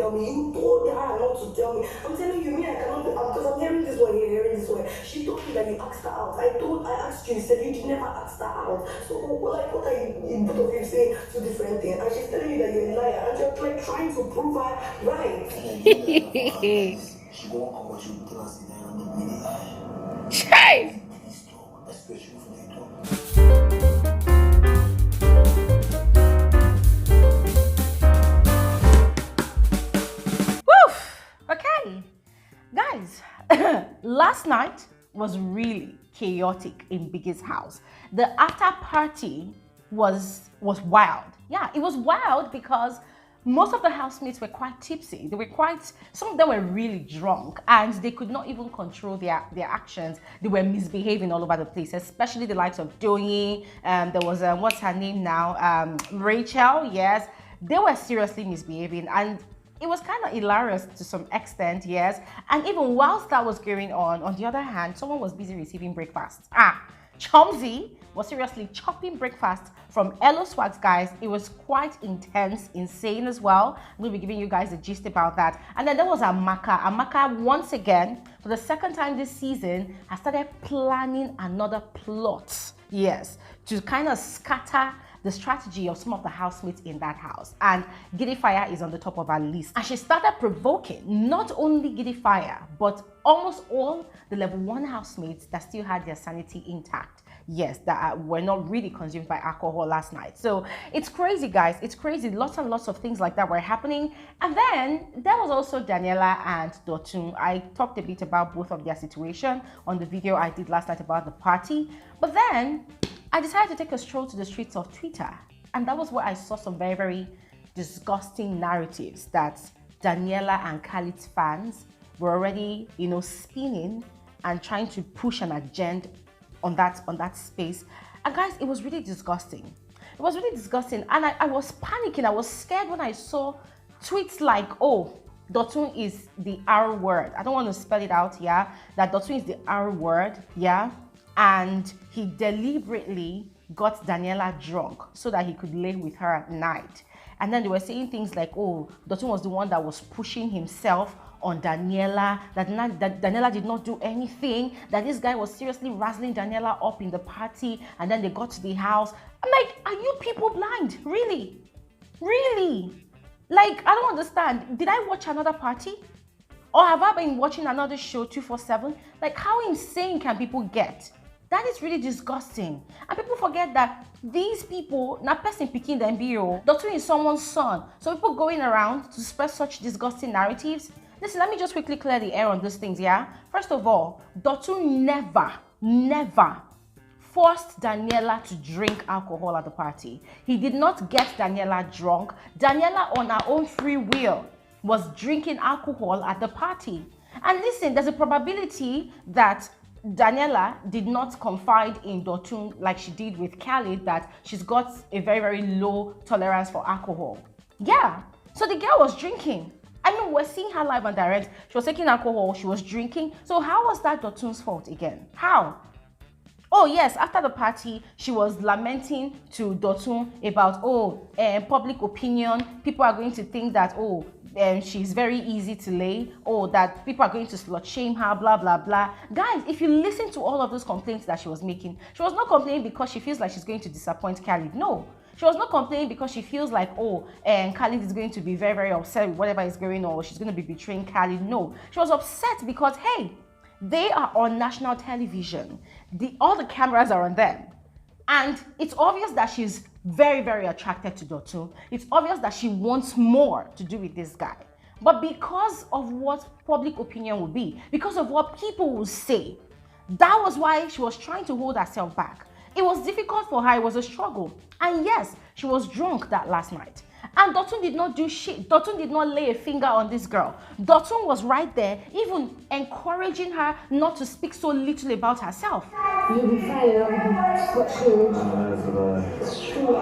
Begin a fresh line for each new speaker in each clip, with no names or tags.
tell me. You told her not to tell me. I'm telling you, me, I cannot, because I'm hearing this one, you're hearing this one. She told me that you asked her out. I asked you, you said you did never ask her out. So, what are you, both of you saying two different things? And she's telling you that you're a liar, and you're like trying to prove her right. She don't come what you class in there, I'm really lie.
Chai!
Please talk, especially for the talk.
Okay, guys, last night was really chaotic in Biggie's house. The after party was wild. Yeah, it was wild because most of the housemates were quite tipsy. Some of them were really drunk and they could not even control their actions. They were misbehaving all over the place, especially the likes of Doyi. There was, what's her name now? Rachel, yes. They were seriously misbehaving and it was kind of hilarious to some extent, yes. And even whilst that was going on the other hand, someone was busy receiving breakfast. Chomzy was seriously chopping breakfast from Eloswag, guys. It was quite intense, insane as well. I'm going to be giving you guys the gist about that. And then there was Amaka. Amaka, once again, for the second time this season, has started planning another plot, yes, to kind of scatter the strategy of some of the housemates in that house. And Bbnaija is on the top of our list. And she started provoking not only Bbnaija, but almost all the level 1 housemates that still had their sanity intact. Yes, that were not really consumed by alcohol last night. So it's crazy, guys. It's crazy. Lots and lots of things like that were happening. And then there was also Daniela and Dotun. I talked a bit about both of their situation on the video I did last night about the party. But then I decided to take a stroll to the streets of Twitter, and that was where I saw some very, very disgusting narratives that Daniela and Khalid's fans were already, spinning and trying to push an agenda on that space. And guys, it was really disgusting. It was really disgusting, and I was panicking. I was scared when I saw tweets like, "Oh, Dotun is the R word." I don't want to spell it out, yeah. That Dotun is the R word, yeah. And he deliberately got Daniela drunk so that he could lay with her at night. And then they were saying things like, oh, Dotun was the one that was pushing himself on Daniela, that Daniela did not do anything, that this guy was seriously razzling Daniela up in the party, and then they got to the house. I'm like, are you people blind? Really? Really? Like, I don't understand. Did I watch another party? Or have I been watching another show 247? Like, how insane can people get? That is really disgusting. And people forget that these people, not person picking them bio, Dotun is someone's son. So people going around to spread such disgusting narratives. Listen, let me just quickly clear the air on these things, yeah? First of all, Dotun never forced Daniela to drink alcohol at the party. He did not get Daniela drunk. Daniela, on her own free will, was drinking alcohol at the party. And listen, there's a probability that Daniela did not confide in Dotun like she did with Khalid, that she's got a very, very low tolerance for alcohol. Yeah, so the girl was drinking. I mean, we're seeing her live and direct. She was taking alcohol, she was drinking. So how was that Dotun's fault again? How? Oh yes, after the party, she was lamenting to Dotun about, public opinion. People are going to think that, she's very easy to lay, that people are going to slut shame her, blah, blah, blah. Guys, if you listen to all of those complaints that she was making, she was not complaining because she feels like she's going to disappoint Khalid. No. She was not complaining because she feels like, Khalid is going to be very, very upset with whatever is going on, or she's going to be betraying Khalid. No. She was upset because, hey, they are on national television. All the cameras are on them. And it's obvious that she's very, very attracted to Dotun. It's obvious that she wants more to do with this guy. But because of what public opinion will be, because of what people will say, that was why she was trying to hold herself back. It was difficult for her. It was a struggle. And yes, she was drunk that last night. And Dotun did not do shit. Dotun did not lay a finger on this girl. Dotun was right there, even encouraging her not to speak so little about herself.
You'll be fine, it's true. It's true. You know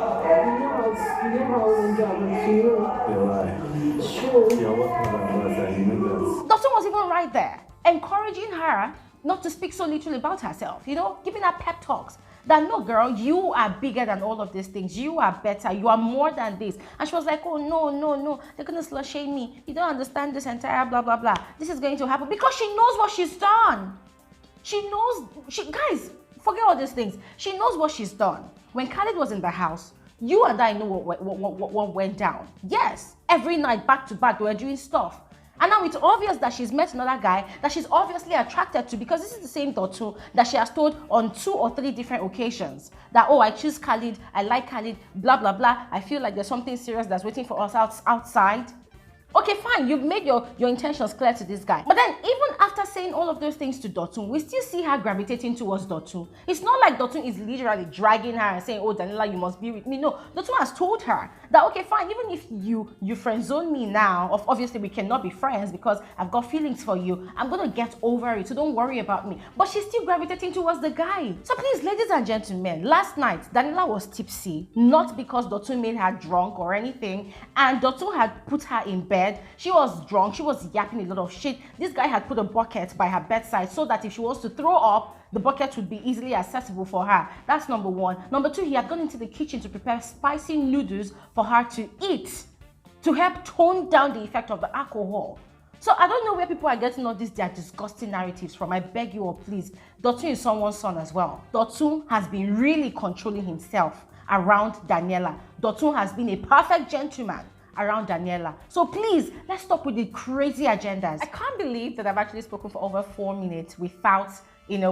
how I enjoy it, you know.
You're right.
It's true.
You're welcome.
Dotun was even right there, encouraging her not to speak so little about herself, giving her pep talks. that no, girl, you are bigger than all of these things. You are better. You are more than this. And she was like, oh, no, no, no. They're going to slut shame me. You don't understand this entire blah, blah, blah. This is going to happen because she knows what she's done. She knows, guys, forget all these things. She knows what she's done. When Khalid was in the house, you and I know what went down. Yes, every night, back to back, they were doing stuff. And now it's obvious that she's met another guy that she's obviously attracted to, because this is the same Dotun that she has told on 2 or 3 different occasions that, oh, I choose Khalid, I like Khalid, blah, blah, blah. I feel like there's something serious that's waiting for us outside. Okay, fine, you've made your intentions clear to this guy. But then even after saying all of those things to Dotun, we still see her gravitating towards Dotun. It's not like Dotun is literally dragging her and saying, oh, Daniela, you must be with me. No, Dotun has told her that, okay, fine, even if you friend zone me now, obviously we cannot be friends because I've got feelings for you. I'm going to get over it, so don't worry about me. But she's still gravitating towards the guy. So please, ladies and gentlemen, last night, Daniela was tipsy, not because Dotun made her drunk or anything, and Dotun had put her in bed. She was drunk, she was yapping a lot of shit. This guy had put a bucket by her bedside so that if she wants to throw up, the bucket would be easily accessible for her. That's number 1. Number 2, he had gone into the kitchen to prepare spicy noodles for her to eat, to help tone down the effect of the alcohol. So I don't know where people are getting all these their disgusting narratives from. I beg you all, please. Dotun is someone's son as well. Dotun has been really controlling himself around Daniela. Dotun has been a perfect gentleman around Daniela. So please, let's stop with the crazy agendas. I can't believe that I've actually spoken for over 4 minutes without,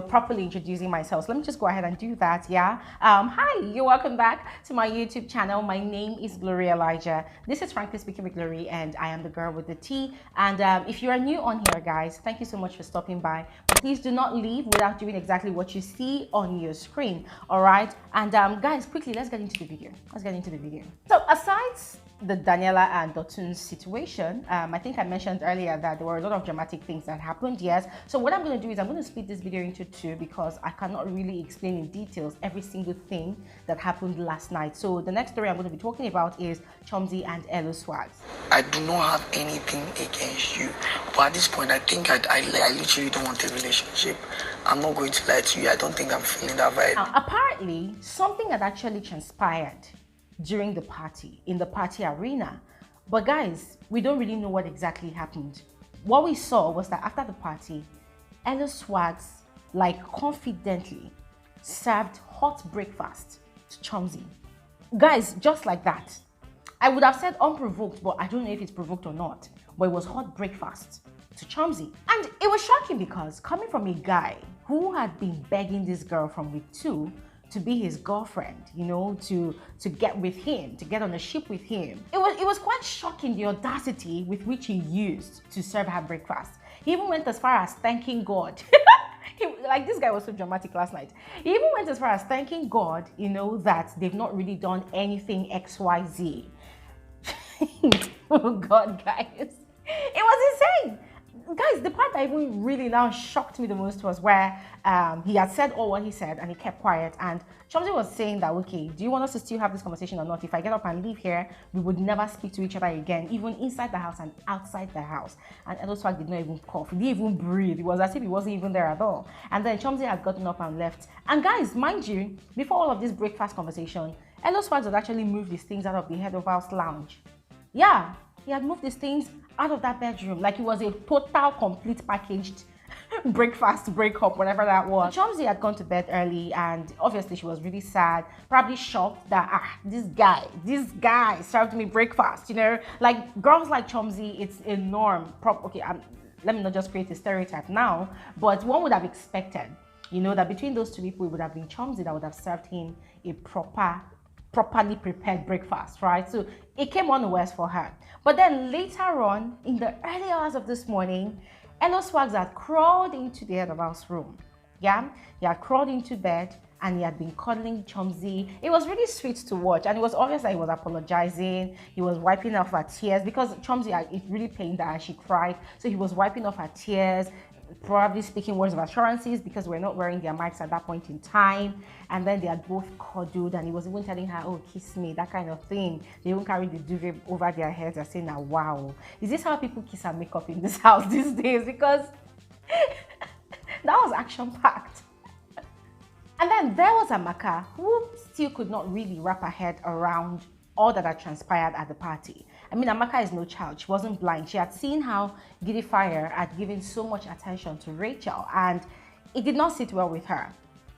properly introducing myself. So let me just go ahead and do that, yeah? Hi, you're welcome back to my YouTube channel. My name is Bbnaija. This is Frankly Speaking with Glory, and I am the girl with the T. And if you are new on here, guys, thank you so much for stopping by. But please do not leave without doing exactly what you see on your screen, all right? And guys, quickly, let's get into the video. So aside the Daniela and Dotun's situation, I think I mentioned earlier that there were a lot of dramatic things that happened, yes. So what I'm going to do is I'm going to split this video into 2 because I cannot really explain in details every single thing that happened last night. So the next story I'm going to be talking about is Chomzy and Eloswag.
I do not have anything against you, but at this point I think I literally don't want a relationship. I'm not going to lie to you, I don't think I'm feeling that vibe.
Now, apparently something had actually transpired during the party, in the party arena. But guys, we don't really know what exactly happened. What we saw was that after the party, Eloswag confidently served hot breakfast to Chomzy. Guys, just like that. I would have said unprovoked, but I don't know if it's provoked or not. But it was hot breakfast to Chomzy. And it was shocking because coming from a guy who had been begging this girl from week 2 to be his girlfriend, to get with him, to get on a ship with him. It was quite shocking, the audacity with which he used to serve her breakfast. He even went as far as thanking God. This guy was so dramatic last night. He even went as far as thanking God, that they've not really done anything XYZ. Oh God, guys. It was insane. Guys, the part that even really now shocked me the most was where he had said all what he said and he kept quiet, and Chomzy was saying that, okay, do you want us to still have this conversation or not? If I get up and leave here, we would never speak to each other again, even inside the house and outside the house. And Eloswag did not even cough, he didn't even breathe. It was as if he wasn't even there at all. And then Chomzy had gotten up and left. And guys, mind you, before all of this breakfast conversation, Eloswag had actually moved his things out of the head of house lounge. Yeah, he had moved his things out of that bedroom like it was a total, complete packaged breakfast breakup, whatever that was. Chomzy had gone to bed early, and obviously she was really sad, probably shocked that this guy served me breakfast. Like girls like Chomzy, it's a norm. Let me not just create a stereotype now, but one would have expected, that between those 2 people, it would have been Chomzy that would have served him a properly prepared breakfast, right? So it came unawares for her. But then later on, in the early hours of this morning, Eloswag had crawled into the head of house room. Yeah, he had crawled into bed and he had been cuddling Chomzy. It was really sweet to watch, and it was obvious that he was apologizing. He was wiping off her tears because Chomzy, it really pained her and she cried. So he was wiping off her tears, probably speaking words of assurances because we're not wearing their mics at that point in time. And then they had both cuddled, and he was even telling her, oh, kiss me, that kind of thing. They even carried the duvet over their heads and saying, wow, is this how people kiss and make up in this house these days? Because that was action-packed. And then there was Amaka, who still could not really wrap her head around all that had transpired at the party. I mean, Amaka is no child. She wasn't blind. She had seen how Fire had given so much attention to Rachel, and it did not sit well with her.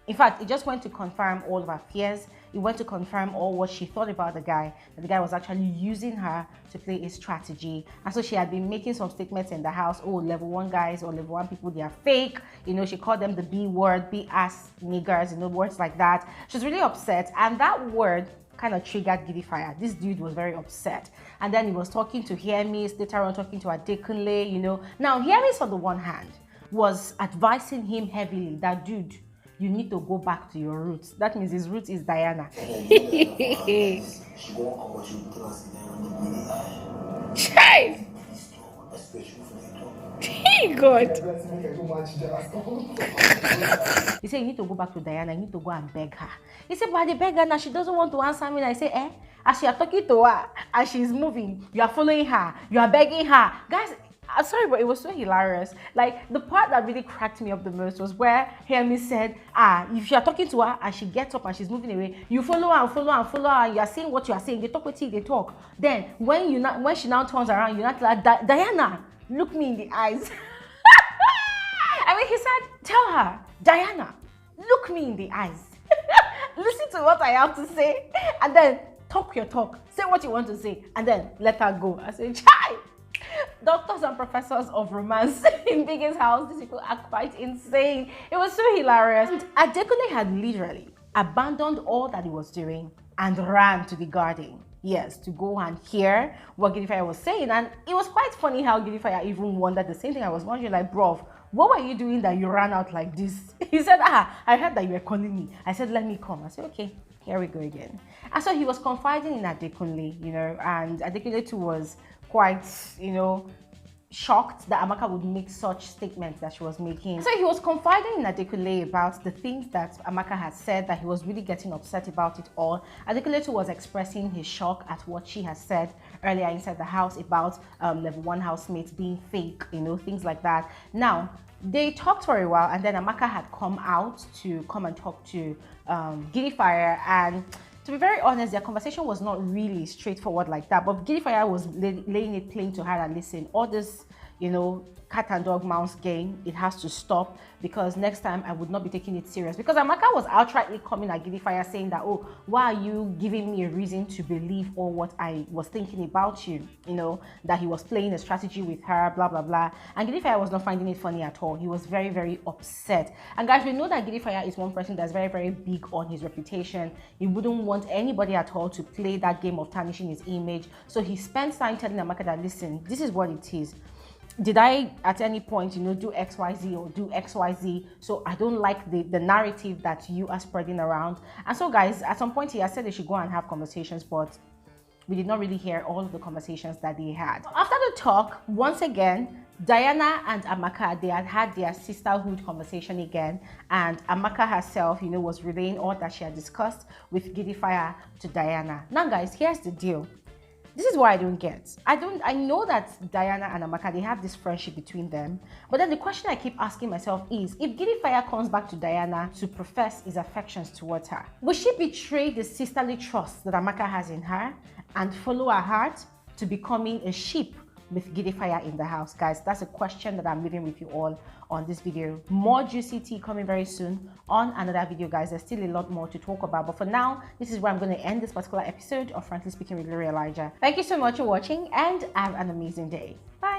In fact, it just went to confirm all of her fears. It went to confirm all what she thought about the guy, that the guy was actually using her to play a strategy. And so she had been making some statements in the house, oh, level 1 guys or level 1 people, they are fake. You know, she called them the B word, B-ass niggers, you know, words like that. She was really upset. And that word kind of triggered Fire. This dude was very upset. And then he was talking to Hearmis, later on talking to Adekunle, you know. Now, Hearmis on the one hand was advising him heavily that, dude, you need to go back to your roots. That means his roots is Diana. Chai! Hey God! He said, you need to go back to Diana, you need to go and beg her. He said, but I beg her now, she doesn't want to answer me. And I say, as you are talking to her and she's moving, you are following her, you are begging her. Guys, I'm sorry, but it was so hilarious. Like, the part that really cracked me up the most was where Hearmis said, if you are talking to her and she gets up and she's moving away, you follow her and follow her and follow her, and you are saying what you are saying. They talk with you, they talk. Then when she now turns around, you're not like, Diana, look me in the eyes. I mean, he said, tell her, Diana, look me in the eyes. Listen to what I have to say, and then talk your talk. Say what you want to say, and then let her go. I said, chai! Doctors and professors of romance in Biggie's house, these people are quite insane. It was so hilarious. And Adekunle had literally abandoned all that he was doing and ran to the garden. Yes, to go and hear what Fire was saying. And it was quite funny how Fire even wondered the same thing. I was wondering, like, bro, what were you doing that you ran out like this? He said, I heard that you were calling me. I said, let me come. I said, okay, here we go again. And so he was confiding in Adekunle, you know, and Adekunle too was quite, you know, shocked that Amaka would make such statements that she was making. So he was confiding in Adekunle about the things that Amaka had said, that he was really getting upset about it all. Adekunle too was expressing his shock at what she had said earlier inside the house about level 1 housemates being fake, you know, things like that. Now, they talked for a while, and then Amaka had come out to come and talk to Fire, and to be very honest, their conversation was not really straightforward like that, but Fire was laying it plain to her that, listen, all this, you know, cat and dog mouse game, it has to stop, because next time I would not be taking it serious. Because Amaka was outrightly coming at Fire saying that, oh, why are you giving me a reason to believe all what I was thinking about you? You know, that he was playing a strategy with her, blah, blah, blah. And Fire was not finding it funny at all. He was very, very upset. And guys, we know that Fire is one person that's very, very big on his reputation. He wouldn't want anybody at all to play that game of tarnishing his image. So he spent time telling Amaka that, listen, this is what it is. Did I at any point, you know, do XYZ or do XYZ? So I don't like the narrative that you are spreading around. And so guys, at some point he has said they should go and have conversations, but we did not really hear all of the conversations that they had. After the talk, once again, Diana and Amaka, they had their sisterhood conversation again, and Amaka herself, you know, was relaying all that she had discussed with Fire to Diana. Now guys, here's the deal. This is what I don't get. I know that Diana and Amaka, they have this friendship between them. But then the question I keep asking myself is, if Fire comes back to Diana to profess his affections towards her, will she betray the sisterly trust that Amaka has in her and follow her heart to becoming a sheep with Fire in the house? Guys, that's a question that I'm leaving with you all on this video. More juicy tea coming very soon on another video, guys. There's still a lot more to talk about, but for now, this is where I'm going to end this particular episode of Frankly Speaking with Bbnaija. Thank you so much for watching, and have an amazing day. Bye.